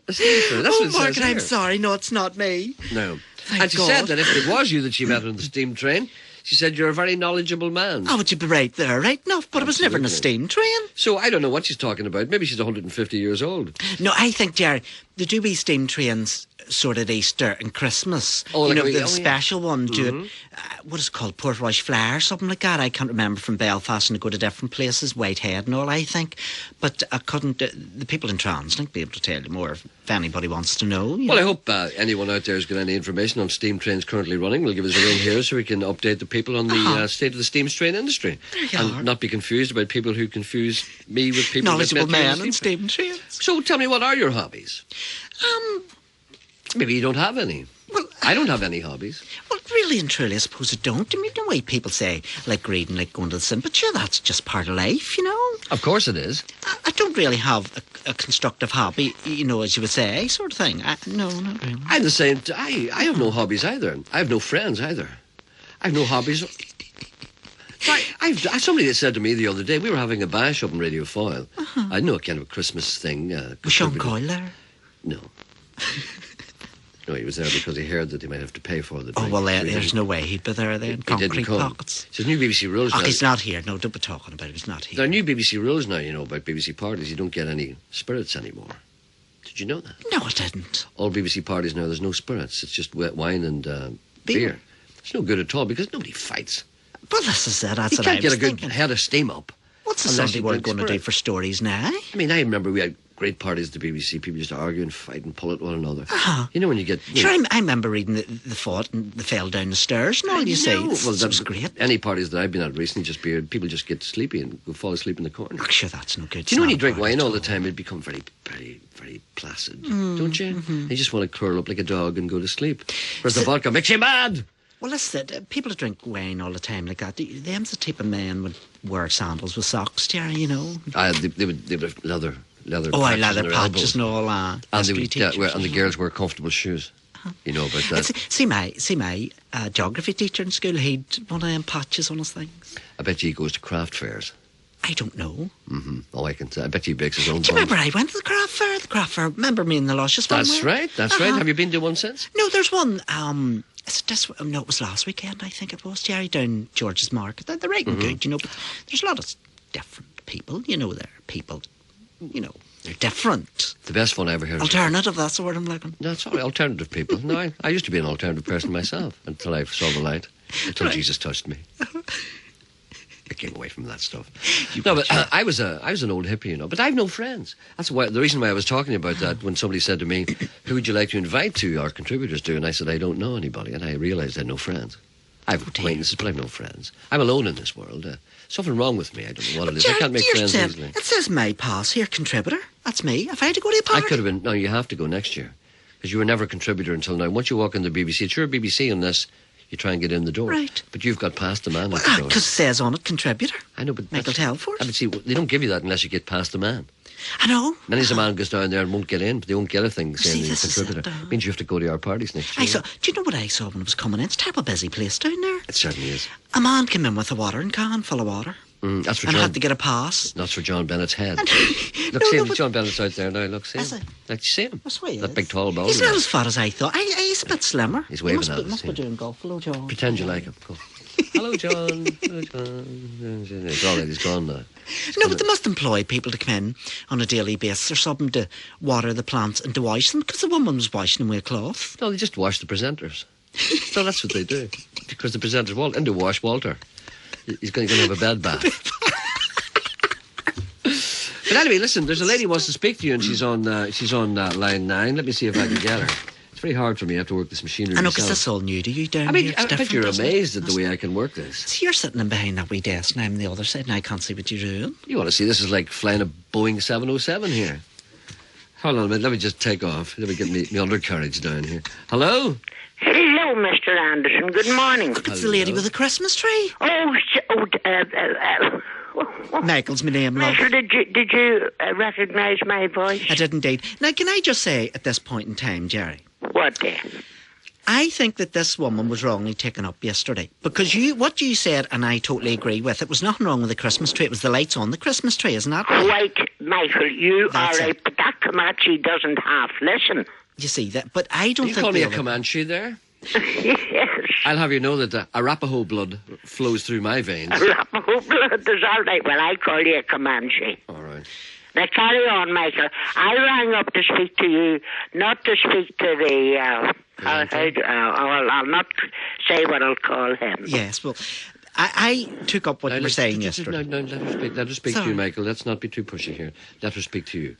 A steam train. That's what it says Margaret, I'm here. sorry. No, it's not me. No. Thank and she said that if it was you that she met on the steam train, she said you're a very knowledgeable man. Oh, would you be right there, right enough? But I was never in a steam train. So I don't know what she's talking about. Maybe she's 150 years old. No, I think, Gerry, the do wee steam trains sort of Easter and Christmas. Oh, you like know, the special ones. Do it, what is it called? Port Royal Flower or something like that. I can't remember, from Belfast, and to go to different places, Whitehead and all, I think. But I couldn't, the people in Translink be able to tell you more if anybody wants to know. Well, I hope anyone out there who's got any information on steam trains currently running will give us a ring here so we can update the people on the state of the steam train industry. And not be confused about people who confuse me with people knowledgeable men in steam trains. So tell me, what are your hobbies? Maybe you don't have any. Well, I don't have any hobbies. Well, really and truly, I suppose I don't. I mean, the way people say, like reading, like going to the cinema, but sure, that's just part of life, you know? Of course it is. I don't really have a constructive hobby, you know, as you would say, sort of thing. No, not really. I'm the same. I have no hobbies either. I have no friends either. I have no hobbies. Somebody that said to me the other day, we were having a bash up in Radio Foyle. I know a kind of a Christmas thing. Was Sean Coyle there? No. No, he was there because he heard that he might have to pay for the drink. Oh, well, there's no way he'd be there then. Concrete pockets. There's new BBC rules now. He's not here. No, don't be talking about it. He's not here. There are new BBC rules now, you know, about BBC parties. You don't get any spirits anymore. Did you know that? No, I didn't. All BBC parties now, there's no spirits. It's just wine and beer. It's no good at all because nobody fights. Well, this is it. That's what I was thinking. You can't get a good head of steam up. What's the Sunday world going to do for stories now? I mean, I remember we had great parties at the BBC. People used to argue and fight and pull at one another. You know, when you get... Sure, I remember reading the fought and they fell down the stairs and all, you say. Well, that was great. Any parties that I've been at recently, people just get sleepy and go fall asleep in the corner. Oh, sure, that's no good. Do you know when you drink wine all the time, it become very, very, very placid, don't you? You just want to curl up like a dog and go to sleep. Whereas the vodka makes you mad. Well, that's it. People that drink wine all the time like that, them's the type of men would wear sandals with socks, Gerry, you know. They would have leather leather patches and all that. And the girls wear comfortable shoes. You know about that. See my geography teacher in school, he'd one of them patches on his things. I bet he goes to craft fairs. I don't know. Oh, I can say. I bet he bakes his own. Do you remember I went to the craft fair? Remember me and the Luscious one? That's right. Have you been to one since? No, there's one. It was last weekend, I think it was, Gerry, down George's Market. They're right and good, you know, but there's a lot of different people, you know, you know, they're different. The best fun I ever heard. Alternative, that's the word I'm looking. No, sorry, alternative people. No, I used to be an alternative person myself until I saw the light, until Jesus touched me. I came away from that stuff. I was an old hippie, you know, but I have no friends. That's the reason why I was talking about that when somebody said to me, who would you like to invite to our contributors to? And I said, I don't know anybody. And I realised I had no friends. I have acquaintances, but I have no friends. I'm alone in this world. Something wrong with me. I don't know what it is. I can't make friends easily. It says my pass here, contributor. That's me. If I had to go to a party. I could have been. No, you have to go next year. Because you were never a contributor until now. Once you walk in the BBC, it's your BBC unless you try and get in the door. Right. But you've got past the man. Because it says on it, contributor. I know, but... Michael Telford. I mean, see, they don't give you that unless you get past the man. I know. Many's a man goes down there and won't get in, but they won't get a thing saying he's a contributor. It means you have to go to our parties next year. Do you know what I saw when I was coming in? It's a terrible busy place down there. It certainly is. A man came in with a watering can full of water. That's for and John. had to get a pass. That's for John Bennett's head. Look, John Bennett's out there now. Look, see him. Like, you see him? That big tall bald. He's not as fat as I thought. He's a bit slimmer. He's waving at us. Must be doing golf. Hello, John. Pretend you like him. Go. Hello, John. Hello, John. It's all right, he's gone now. But they must employ people to come in on a daily basis or something to water the plants and to wash them, because the woman was washing them with a cloth. No, they just wash the presenters. So that's what they do. Because the presenters want and to wash Walter. He's going to have a bed bath. But anyway, listen, there's a lady who wants to speak to you, and she's on line 9. Let me see if I can get her. It's very hard for me. I have to work this machinery I know, because that's all new to you down here. I bet you're amazed at the way I can work this. So you're sitting in behind that wee desk, and I'm on the other side, and I can't see what you're doing. You want to see? This is like flying a Boeing 707 here. Hold on a minute. Let me just take off. Let me get me undercarriage down here. Hello? Hello, Mr. Anderson. Good morning. Look, it's the lady with the Christmas tree. Michael's my name, love. Michael, did you recognise my voice? I did indeed. Now, can I just say at this point in time, Gerry? What then? I think that this woman was wrongly taken up yesterday. Because what you said, and I totally agree with, it was nothing wrong with the Christmas tree. It was the lights on the Christmas tree, isn't that right? Right, Michael, you That's are right. it. But that Comanche doesn't half listen. You see that? But I don't You think... call me a Comanche there? Yes. I'll have you know that the Arapaho blood flows through my veins. Arapaho blood is all right. Well, I call you a Comanche. All right. Now, carry on, Michael. I rang up to speak to you, not to speak to the... I'll not say what I'll call him. Yes, well, I took up what you were saying yesterday. No, let her speak to you, Michael. Let's not be too pushy here. Let her speak to you.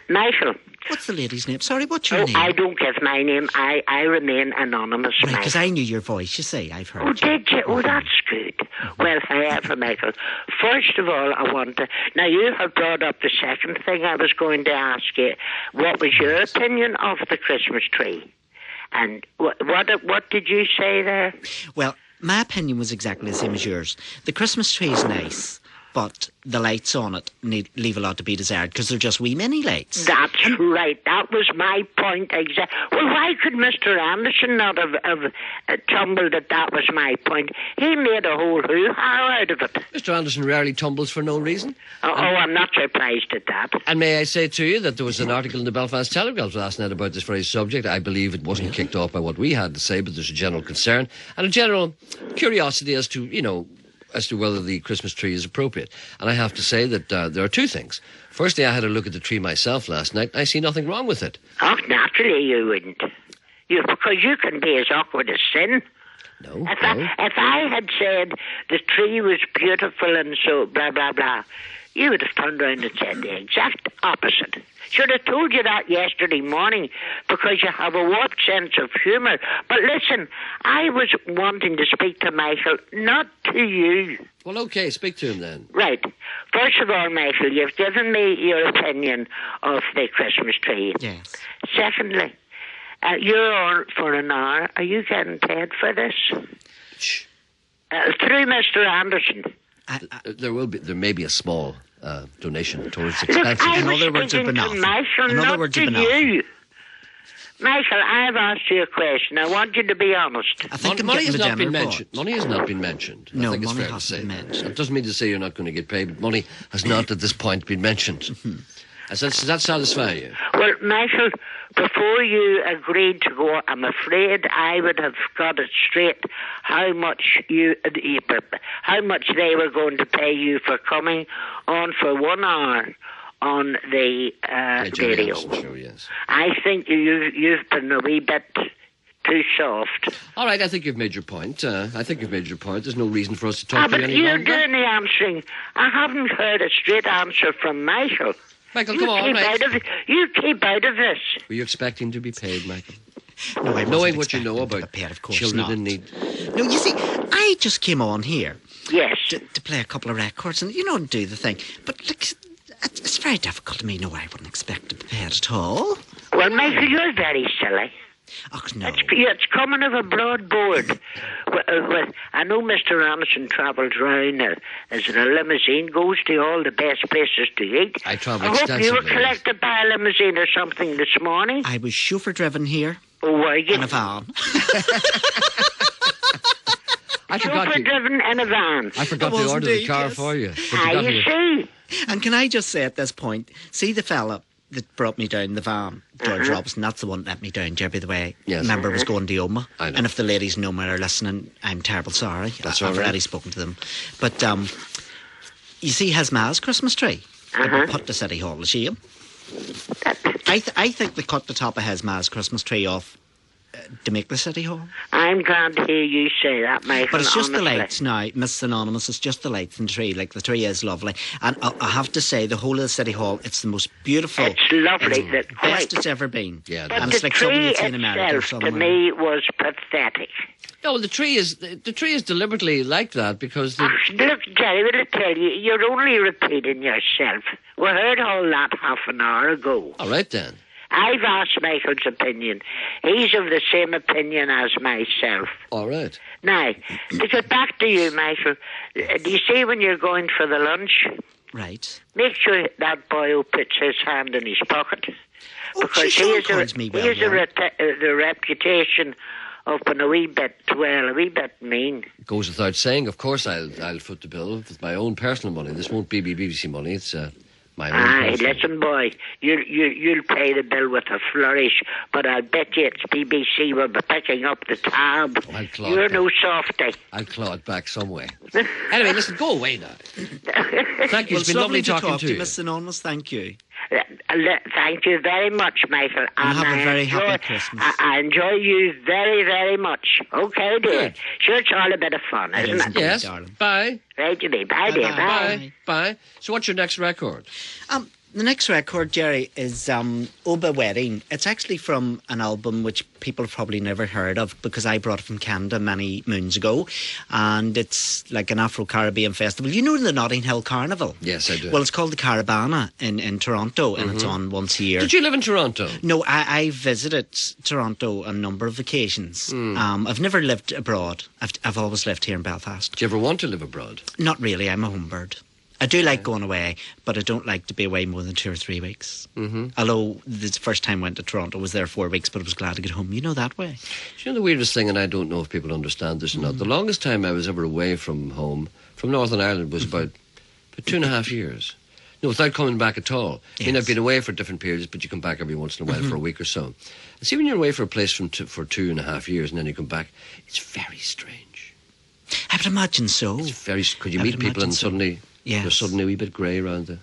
Michael. What's the lady's name? Sorry, what's your name? I don't give my name. I remain anonymous, Right, Michael. because I knew your voice, you see. I've heard Oh, you. did you? Oh, that's good. Well, however, Michael, first of all, I want to... Now, you have brought up the second thing I was going to ask you. What was your opinion of the Christmas tree? And what did you say there? Well, my opinion was exactly the same as yours. The Christmas tree is nice, but the lights on it leave a lot to be desired, because they're just wee mini lights. That's right. That was my point. Well, why could Mr. Anderson not have tumbled that was my point? He made a whole hoo-ha out of it. Mr. Anderson rarely tumbles for no reason. I'm not surprised at that. And may I say to you that there was an article in the Belfast Telegraph last night about this very subject. I believe it wasn't kicked off by what we had to say, but there's a general concern and a general curiosity as to whether the Christmas tree is appropriate. And I have to say that there are two things. Firstly, I had a look at the tree myself last night. I see nothing wrong with it. Oh, naturally you wouldn't. Because you can be as awkward as sin. No. If I had said the tree was beautiful and so blah, blah, blah, you would have turned around and said the exact opposite. Should have told you that yesterday morning, because you have a warped sense of humour. But listen, I was wanting to speak to Michael, not to you. Well, okay, speak to him then. Right. First of all, Michael, you've given me your opinion of the Christmas tree. Yes. Secondly, you're on for an hour. Are you getting paid for this? Shh. Through Mr. Anderson. There may be a small donation towards Look, expenses. I In was other words, speaking it's to been Michael, In other not words, to it's been you. Michael, I've asked you a question. I want you to be honest. I think I'm Money getting has the not been general mentioned. Money has not been mentioned. No, I think it's money fair to hasn't say. been mentioned. It doesn't mean to say you're not going to get paid, but money has not at this point been mentioned. Does that satisfy you? Well, Michael, before you agreed to go, I'm afraid I would have got it straight how much they were going to pay you for coming on for 1 hour on the radio. Show, yes. I think you've been a wee bit too soft. All right, I think you've made your point. There's no reason for us to talk to you But any you're longer. doing the answering. I haven't heard a straight answer from Michael. Michael, come on, right? You keep out of this. Were you expecting to be paid, Michael? No, I wasn't Knowing what you know expecting to about be paid, of course children not. in need. No, you see, I just came on here Yes. to play a couple of records and, do the thing. But, look, it's very difficult to me. No, I wouldn't expect to be paid at all. Well, Michael, you're very silly. Oh, no. It's coming of a broad board. Well, I know Mr. Anderson travels round as in a limousine, goes to all the best places to eat. I travel hope you were extensively. collected by a limousine or something this morning. I was chauffeur-driven here Oh, were you? in a van. I forgot Chauffeur-driven in a van. I forgot I to was order the indeed, car yes. for you. But you Ah, got you here. see. And can I just say at this point, see the fella that brought me down the van, George Robinson, that's the one that let me down, Gerry, the way. Yes. Remember, it was going to Oma. I know. And if the ladies in Oma are listening, I'm terrible sorry. That's all I've right. already spoken to them. But you see his ma's Christmas tree? It was put to City Hall to shame. I think they cut the top of his ma's Christmas tree off to make the City Hall. I'm glad to hear you say that, Michael. But it's just the honestly. lights now, Miss Anonymous, it's just the lights in the tree. Like, the tree is lovely. And I have to say, the whole of the City Hall, it's the most beautiful. It's lovely. It's the best it's ever been. Yeah, But and the it's like something tree you'd see in America or itself, somewhere. to me, was pathetic. No, well, the tree is deliberately like that because Look, Gerry, will I tell you, you're only repeating yourself. We heard all that half an hour ago. all right then. I've asked Michael's opinion. He's of the same opinion as myself. All right. Now, to get back to you, Michael, do you see when you're going for the lunch? Right. Make sure that boy who puts his hand in his pocket. Oh, Because Sean he has calls me well, the reputation of being a wee bit mean. Goes without saying. Of course, I'll foot the bill with my own personal money. This won't be BBC money. It's my own. Aye, personal. listen, boy, you'll pay the bill with a flourish, but I bet you it's BBC will be picking up the tab. Oh, I'll claw You're it no back. softy. I'll claw it back some way. Anyway, listen, go away now. Thank you. Well, It's been lovely talking to you. Miss Anonymous. Thank you. Thank you very much, Michael. And have a I very enjoy, happy Christmas. I enjoy you very, very much. Okay, dear. Good. Sure, it's all a bit of fun, It isn't is it? indeed. Yes. darling. Bye. Right, you be. Bye, dear. Bye-bye. Bye. Bye. So, what's your next record? The next record, Gerry, is Oba Wedding. It's actually from an album which people have probably never heard of because I brought it from Canada many moons ago. And it's like an Afro-Caribbean festival. You know the Notting Hill Carnival? Yes, I do. Well, it's called the Caravana in Toronto, and it's on once a year. Did you live in Toronto? No, I visited Toronto on a number of occasions. I've never lived abroad. I've always lived here in Belfast. Do you ever want to live abroad? Not really. I'm a home bird. I do like going away, but I don't like to be away more than 2 or 3 weeks. Mm-hmm. Although the first time I went to Toronto, I was there 4 weeks, but I was glad to get home. You know that way. Do you know the weirdest thing, and I don't know if people understand this or not, the longest time I was ever away from home, from Northern Ireland, was about 2.5 years. No, without coming back at all. I mean, Yes. I've been away for different periods, but you come back every once in a while for a week or so. And see, when you're away for a place for 2.5 years and then you come back, it's very strange. I would imagine so. It's very. Could you I meet would people imagine and so. suddenly Yes. they're suddenly a wee bit grey around the,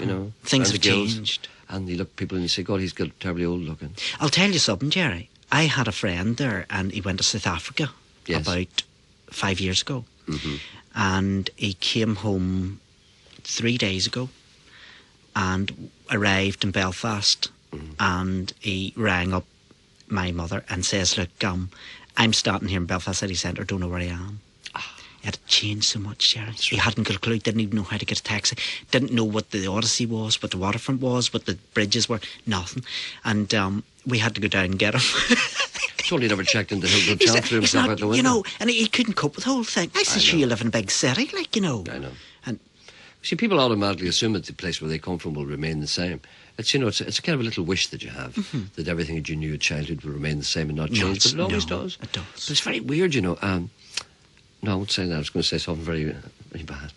you know, Things around have the gills. changed. And you look at people and you say, God, he's got terribly old looking. I'll tell you something, Gerry. I had a friend there, and he went to South Africa Yes. about 5 years ago. And he came home 3 days ago and arrived in Belfast, and he rang up my mother and says, look, I'm starting here in Belfast City Centre, don't know where I am. It had changed so much, Gerry. He hadn't got a clue, didn't even know how to get a taxi, didn't know what the Odyssey was, what the waterfront was, what the bridges were, nothing. And we had to go down and get him. So he never checked into Hilton He's Hotel, threw he's himself not, out the window. you know, and he couldn't cope with the whole thing. I said, sure, know. you live in a big city, like, you know. I know. And See, people automatically assume that the place where they come from will remain the same. It's, you know, it's a kind of a little wish that you have, that everything that you knew at childhood will remain the same and not change, but it always does. It does. But it's very weird, you know. No, I won't say that. I was going to say something very, very bad.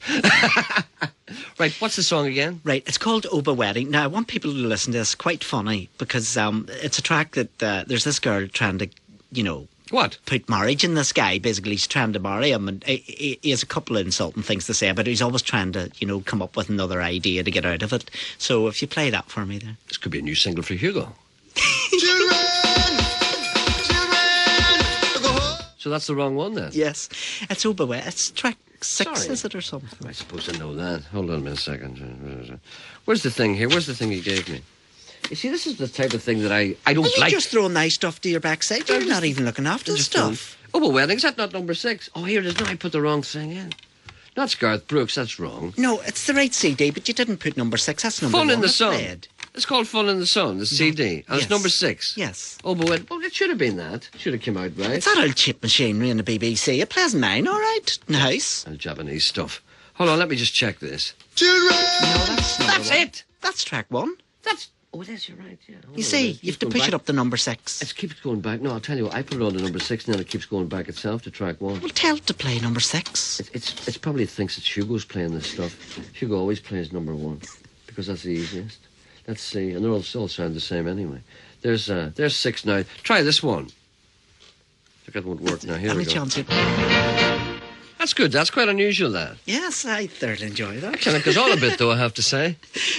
Right, what's the song again? Right, it's called Oba Wedding. Now, I want people to listen to this. Quite funny, because it's a track that there's this girl trying to, you know, What? put marriage in this guy. Basically, he's trying to marry him, and he has a couple of insulting things to say, but he's always trying to, you know, come up with another idea to get out of it. So if you play that for me there. This could be a new single for Hugo. So that's the wrong one then? Yes, it's Oba Wedding. It's track 6, Sorry. is it, or something? I suppose I know that. Hold on a minute, a second. Where's the thing here? Where's the thing you gave me? You see, this is the type of thing that I don't Well, like. you're just throwing nice stuff to your backside. You're not even looking after the Just stuff. Oh, but weddings, that's not number 6. Oh, here it is. No, I put the wrong thing in. That's Garth Brooks, that's wrong. No, it's the right CD, but you didn't put number 6. That's number 1. Fun in the That's Sun. red. It's called Fun in the Sun, the CD. And Yes. it's number 6. Yes. Oh, but it should have been that. Should have come out right. It's that old chip machinery in the BBC. It plays mine, all right, in the house. And Japanese stuff. Hold on, let me just check this. No, that's number That's 1. it. That's track 1. That's... Oh, it is, you're right, yeah. Hold You on, see, it you have keeps to going push back. it up to number 6. It keeps going back. No, I'll tell you what, I put it on to number 6 and then it keeps going back itself to track 1. Well, tell it to play number 6. It's probably thinks that Hugo's playing this stuff. Hugo always plays number 1 because that's the easiest. Let's see, and they all sound the same anyway. There's 6 now. Try this one. I think that won't work now. Here we go. That's good. That's quite unusual, that. Yes, I thoroughly enjoy that. I kind of goes on a bit, though, I have to say.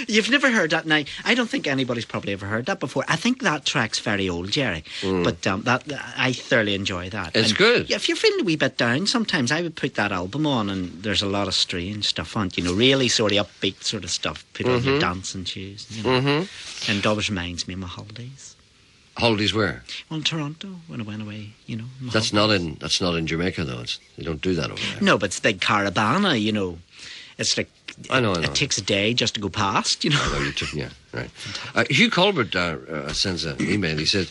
You've never heard that now. I don't think anybody's probably ever heard that before. I think that track's very old, Gerry. But that I thoroughly enjoy that. It's good. Yeah, if you're feeling a wee bit down, sometimes I would put that album on, and there's a lot of strange stuff on it. You know, really sort of upbeat sort of stuff. Put on your dancing shoes. You know. And it always reminds me of my holidays. Holidays where? Well, in Toronto, when I went away, you know. That's not in Jamaica, though. They don't do that over there. No, but it's big caravana, you know. It's like I know. It takes a day just to go past, you know. I know you took, yeah, right. Hugh Colbert sends an email. He said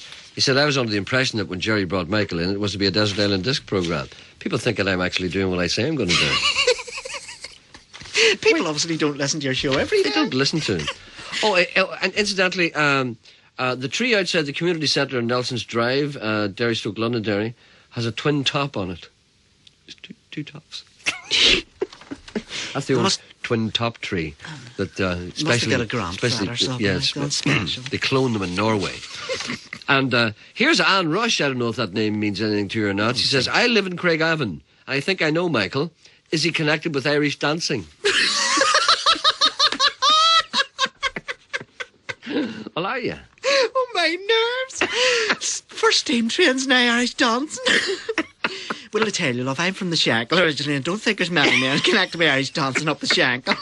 I was under the impression that when Gerry brought Michael in, it was to be a Desert Island Disc program. People think that I'm actually doing what I say I'm going to do. People obviously don't listen to your show every day. They don't listen to it. And incidentally, the tree outside the community centre on Nelson's Drive, Derry Stoke Londonderry, has a twin top on it. There's two tops. That's the old twin top tree that must have got a grant for that or something. Special. They clone them in Norway. And here's Anne Rush. I don't know if that name means anything to you or not. She says, I live in Craigavon. I think I know Michael. Is he connected with Irish dancing? Well, are you? Oh, my nerves. First steam trains now Irish dancing. Well, I tell you, love, I'm from the Shankle originally, and don't think there's many men connected with Irish dancing up the Shankle.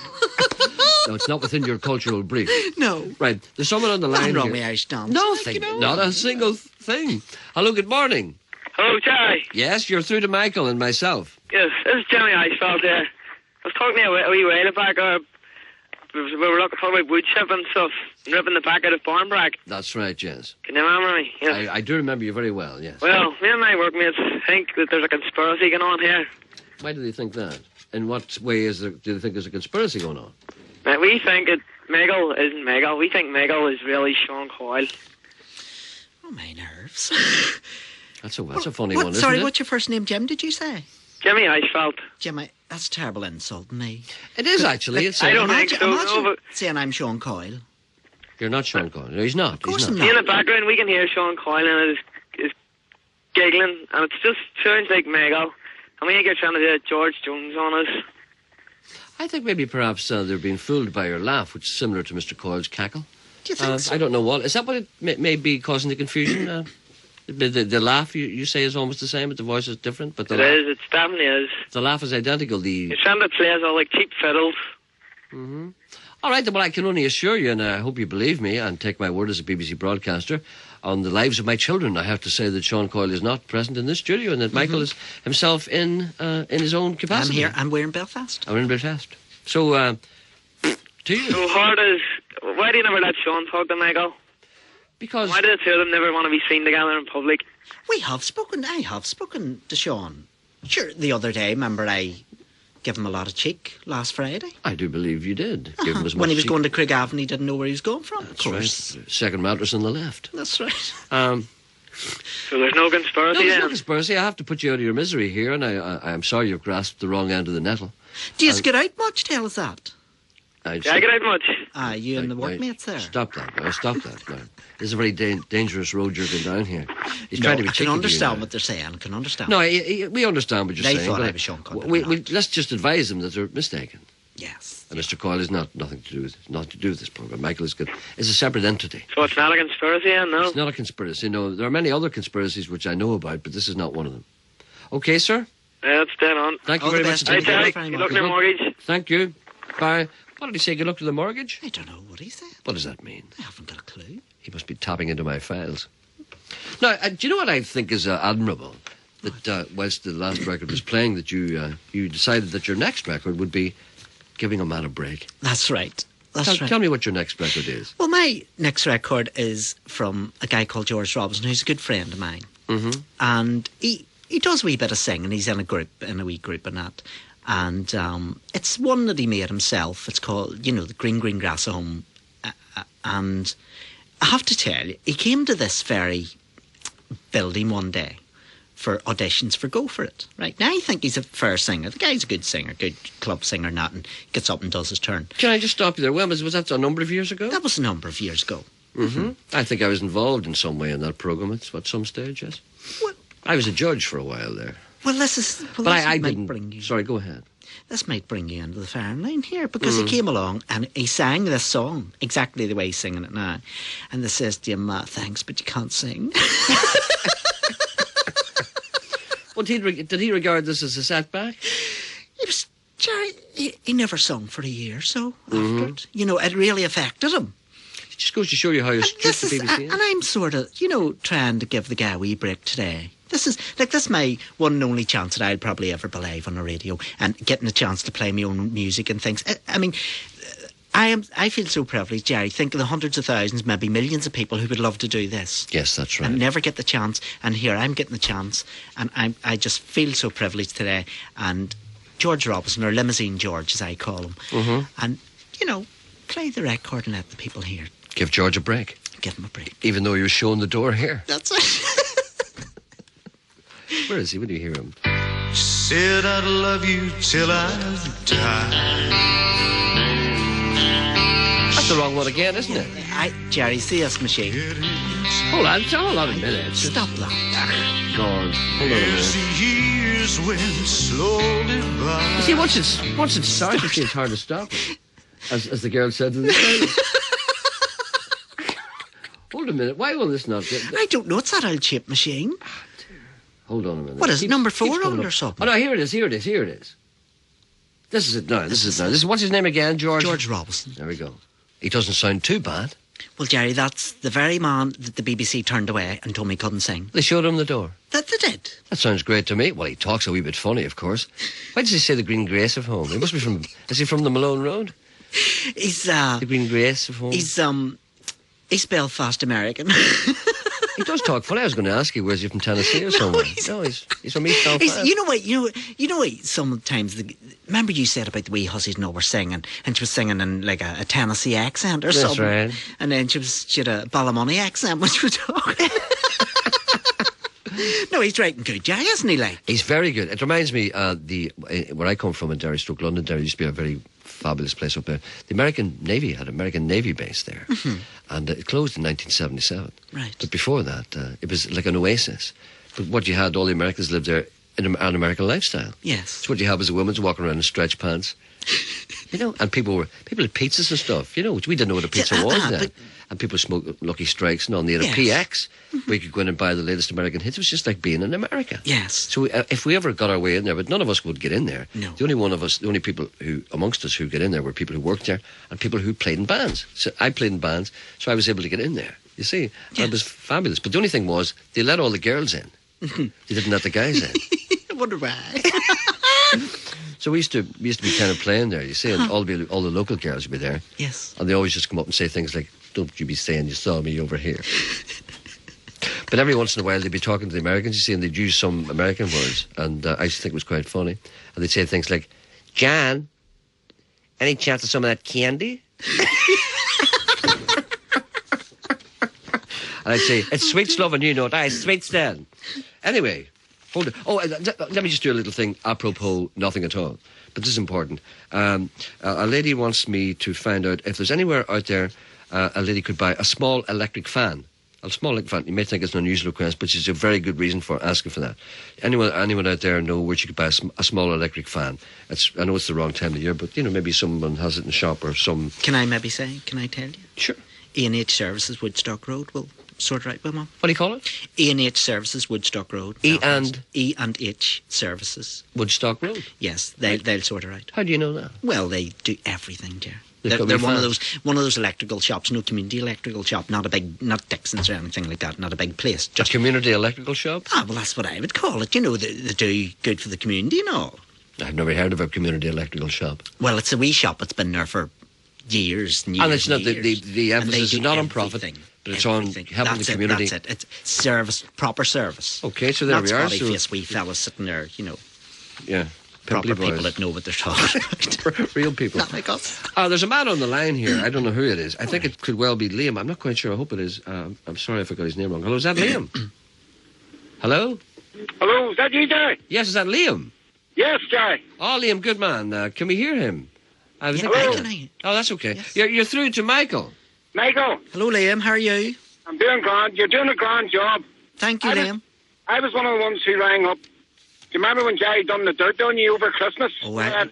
No, it's not within your cultural brief. No. Right, there's someone on the line. Nothing wrong here. with Irish dancing. Nothing, not a single thing. Hello, good morning. Hello, Gerry. Yes, you're through to Michael and myself. Yes, this is Jimmy Eisfeld here. I was talking to you a wee while back. We were talking about wood chip and stuff, and ripping the back out of Barnbrack. That's right, yes. Can you remember me? Yes. I do remember you very well, yes. Well, me and my workmates think that there's a conspiracy going on here. Why do they think that? In what way do they think there's a conspiracy going on? We think that Miguel isn't Miguel. We think Miguel is really Sean Coyle. Oh, my nerves. That's a funny one, isn't sorry, it? what's your first name, Jim, did you say? Jimmy Eisfeld. Jimmy, that's a terrible insult to me. It is, actually. I don't think so. Imagine no, but saying I'm Sean Coyle. You're not Sean Coyle. No, he's not. Of course he's not. I'm not. in the background, we can hear Sean Coyle and is giggling, and it just sounds like Miguel. And we think you're trying to do George Jones on us. I think maybe perhaps they're being fooled by your laugh, which is similar to Mr. Coyle's cackle. Do you think so? I don't know what. Is that what it may be causing the confusion? The laugh you say is almost the same, but the voice is different. But It definitely is. The laugh is identical. You're trying to play us all like cheap fiddles. Mm-hmm. All right, well, I can only assure you, and I hope you believe me, and take my word as a BBC broadcaster, on the lives of my children. I have to say that Sean Coyle is not present in this studio, and that Michael is himself in his own capacity. I'm here, and we're in Belfast. I'm in Belfast. So, to you. So hard as... Why do you never let Sean talk to Michael? Because... Why do the two of them never want to be seen together in public? I have spoken to Sean. Sure, the other day, remember I gave him a lot of cheek last Friday? I do believe you did. Give him as much when he was cheek. going to Craigavon, he didn't know where he was going from. That's of course. Right. Second mattress on the left. That's right. So there's no conspiracy there's then? no conspiracy. I have to put you out of your misery here, and I'm sorry you've grasped the wrong end of the nettle. Do you get out much, tell us that? I get out much? You and the workmates there. Stop that. Now, stop that. Now. This is a very dangerous road you're going down here. He's No, trying to be I can understand what they're saying. I can understand. No, we understand what you're saying. They thought but I was Sean Coyle. let's just advise them that they're mistaken. Yes. And Mr. Coyle is nothing to do with this program. Michael is good. It's a separate entity. So it's not a conspiracy then, no? It's not a conspiracy. No, there are many other conspiracies which I know about, but this is not one of them. Okay, sir? Yeah, that's dead on. Thank you All very the much. best. Hey, Thank you Terry, very good much. luck on your mortgage. Thank you. Bye. What did he say? Good luck to the mortgage? I don't know what he said. What does that mean? I haven't got a clue. He must be tapping into my files. Now, do you know what I think is admirable? That whilst the last record was playing, that you decided that your next record would be giving a man a break. That's right. Tell me what your next record is. Well, my next record is from a guy called George Robinson, who's a good friend of mine. Mm-hmm. And he does a wee bit of singing. He's in a wee group and that. And it's one that he made himself. It's called, the Green Green Grass at Home. And I have to tell you, he came to this very building one day for auditions for Go For It. Right now, I think he's a fair singer. The guy's a good singer, good club singer, not, and gets up and does his turn. Can I just stop you there? When was that a number of years ago? That was a number of years ago. Mm-hmm. I think I was involved in some way in that programme at some stage, yes. Well, I was a judge for a while there. Well, this is... Well, but this I might didn't... Bring you, sorry, go ahead. This might bring you into the firing line here, because he came along and he sang this song exactly the way he's singing it now. And they says to him, thanks, but you can't sing. Well, did he regard this as a setback? Gerry, he never sung for a year or so after it. You know, it really affected him. It just goes to show you how strict the BBC is. And I'm sort of, trying to give the guy a wee break today. This is my one and only chance that I'll probably ever be live on the radio and getting a chance to play my own music and things. I mean, I feel so privileged, Gerry. Think of the hundreds of thousands, maybe millions of people who would love to do this. Yes, that's right. And never get the chance. And here I'm getting the chance. And I just feel so privileged today. And George Robinson, or Limousine George, as I call him. And, play the record and let the people hear it. Give George a break. Give him a break. Even though he was showing the door here. That's it. Where is he? When do you hear him? Said I'd love you till I die. That's the wrong one again, isn't it? Gerry, see us machine. Hold on a minute. Stop that. Go on. Hold on a minute. Years went slowly by. You see, once it starts, it's hard to stop it. As the girl said in the trailer. Hold a minute. Why will this not get... I don't know. It's that old chip machine. Hold on a minute. What is it, number 4 on or something? Oh, no, here it is. This is it now. This is what's his name again? George Robinson. There we go. He doesn't sound too bad. Well, Gerry, that's the very man that the BBC turned away and told me he couldn't sing. They showed him the door. That they did. That sounds great to me. Well, he talks a wee bit funny, of course. Why does he say the Green Grace of home? He must be from... Is he from the Malone Road? He's the Green Grace of home. He's Belfast American. He does talk funny. I was going to ask you, where's he from Tennessee or somewhere? No, he's from East Belfast. You know what? Sometimes remember you said about the wee hussies were singing, and she was singing in like a Tennessee accent or something. That's right. And then she had a Ballymoney accent when she was talking. No, he's right and good, Gerry, isn't he? Like, he's very good. It reminds me where I come from in Derry, London. Derry used to be a very fabulous place up there. The American Navy had an American Navy base there, and it closed in 1977. Right. But before that, it was like an oasis. But what you had, all the Americans lived there in an American lifestyle. Yes. So what you had was a woman walking around in stretch pants. And people had pizzas and stuff, which we didn't know what a pizza was then. And people smoked Lucky Strikes and all. They had a PX where you could go in and buy the latest American hits. It was just like being in America. Yes. So if we ever got our way in there, but none of us would get in there. No. The only people who amongst us who get in there were people who worked there and people who played in bands. So I played in bands, so I was able to get in there. You see, it was fabulous. But the only thing was they let all the girls in. They didn't let the guys in. I wonder why. So we used to be kind of playing there, you see, and all the local girls would be there. Yes. And they always just come up and say things like, "Don't you be saying you saw me over here." But every once in a while they'd be talking to the Americans, you see, and they'd use some American words, and I used to think it was quite funny. And they'd say things like, "John, any chance of some of that candy?" And I'd say, "It's sweets loving you, not I, sweets then." Anyway, hold on. Oh, let me just do a little thing apropos nothing at all. But this is important. A lady wants me to find out if there's anywhere out there a lady could buy a small electric fan. A small electric fan. You may think it's an unusual request, but she's a very good reason for asking for that. Anyone out there know where she could buy a small electric fan? I know it's the wrong time of year, but maybe someone has it in the shop or some... Can I tell you? Sure. E&H Services, Woodstock Road will sort it out, will Mum? What do you call it? E&H Services, Woodstock Road. E&H Services. Woodstock Road? Yes, they'll sort it out. How do you know that? Well, they do everything, dear. They're one of those electrical shops, no community electrical shop, not Dixon's or anything like that, not a big place. Just a community electrical shop? Well, that's what I would call it. They do good for the community and all. I've never heard of a community electrical shop. Well, it's a wee shop. It's been there for years and years. And it's not years. The emphasis is not on profit, but it's on helping the community. That's it. It's service, proper service. Okay, so there we are. Not spotty-faced wee fellas sitting there, Yeah. Proper people that know what they're talking about. Real people. Not like us. There's a man on the line here. I don't know who it is. I think it could well be Liam. I'm not quite sure. I hope it is. I'm sorry if I got his name wrong. Hello, is that Liam? Hello? Hello, is that you, Gerry? Yes, is that Liam? Yes, Gerry. Oh, Liam, good man. Can we hear him? I was Hello. Oh, that's okay. Yes. You're through to Michael. Michael, Hello, Liam. How are you? I'm doing grand. You're doing a grand job. Thank you, Liam. I was one of the ones who rang up. Do you remember when Gerry done the dirt on you over Christmas? Oh,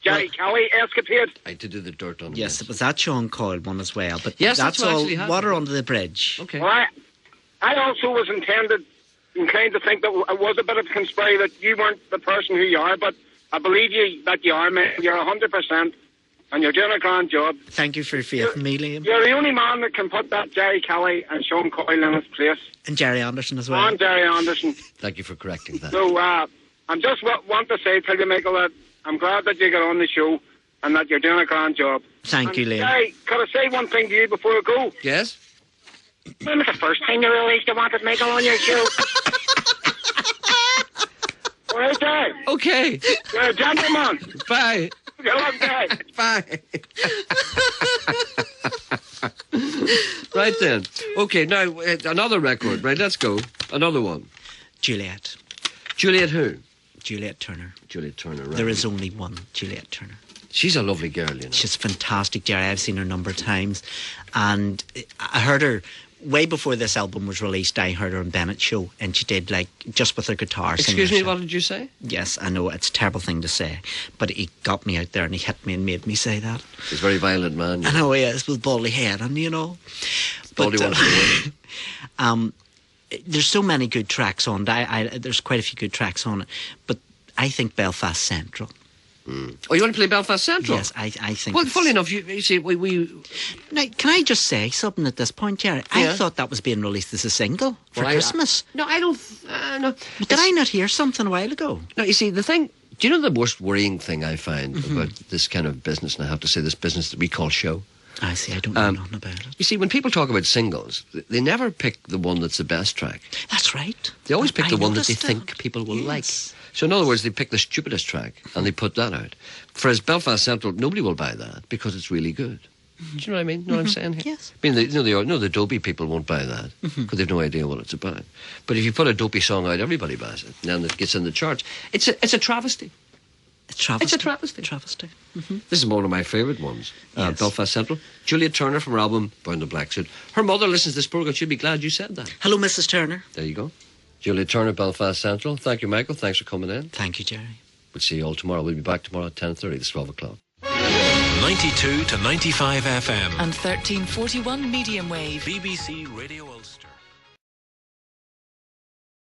Gerry Kelly escapade. I did do the dirt on him. Yes, it was that Sean Coyle one as well. But Yes, that's that's what all actually happened. water under the bridge. Okay. Well, I also was inclined to think that it was a bit of a conspiracy, that you weren't the person who you are, but I believe that you are, man. You're 100%, and you're doing a grand job. Thank you for your faith in me, Liam. You're the only man that can put that Gerry Kelly and Sean Coyle in his place. And Gerry Anderson as well. And Gerry Anderson. Thank you for correcting that. So, I'm just want to say to you, Michael, that I'm glad that you got on the show and that you're doing a grand job. Thank you, Liam. Gerry, could I say one thing to you before I go? Yes? When was the first time you realised you wanted Michael on your show? All right, Gerry. Okay. You're a gentleman. Bye. Good luck, Gerry. Bye. Right then. Okay, now another record. Right, let's go. Another one. Juliet. Juliet who? Juliet Turner. Juliet Turner, right. There is only one Juliet Turner. She's a lovely girl, you know. She's fantastic, Gerry. I've seen her a number of times. And I heard her way before this album was released. I heard her on Bennett's show, and she did, like, just with her guitar. Excuse me, what did you say? Yes, I know, it's a terrible thing to say. But he got me out there and he hit me and made me say that. He's a very violent man. I know he is, with baldy head, and you know. Baldy wants to win. There's so many good tracks on it. There's quite a few good tracks on it. But I think Belfast Central. Oh, you want to play Belfast Central? Yes, I think. Well, funny enough, you see, we Now, can I just say something at this point, Gerry? Yeah. I thought that was being released as a single for Well, Christmas. No, I don't. No. Did I not hear something a while ago? No, you see, the thing. Do you know the most worrying thing I find about this kind of business, and I have to say this business that we call show? I see, I don't know nothing about it. You see, when people talk about singles, they never pick the one that's the best track. That's right. They always pick I the one that they noticed think people will like. Yes. So in other words, they pick the stupidest track and they put that out. Whereas Belfast Central, nobody will buy that because it's really good. Do you know what I mean? Know what I'm saying here? Yes. I mean, the dopey people won't buy that because they've no idea what it's about. But if you put a dopey song out, everybody buys it. And then it gets in the charts. It's a travesty. Travesty. It's a travesty. Travesty. This is one of my favourite ones. Yes. Belfast Central. Juliet Turner from her album Bound in Black Suit. Her mother listens to this programme. She'll be glad you said that. Hello, Mrs. Turner. There you go. Juliet Turner, Belfast Central. Thank you, Michael. Thanks for coming in. Thank you, Gerry. We'll see you all tomorrow. We'll be back tomorrow at 10:30. It's 12 o'clock. 92 to 95 FM. And 1341 medium wave. BBC Radio Ulster.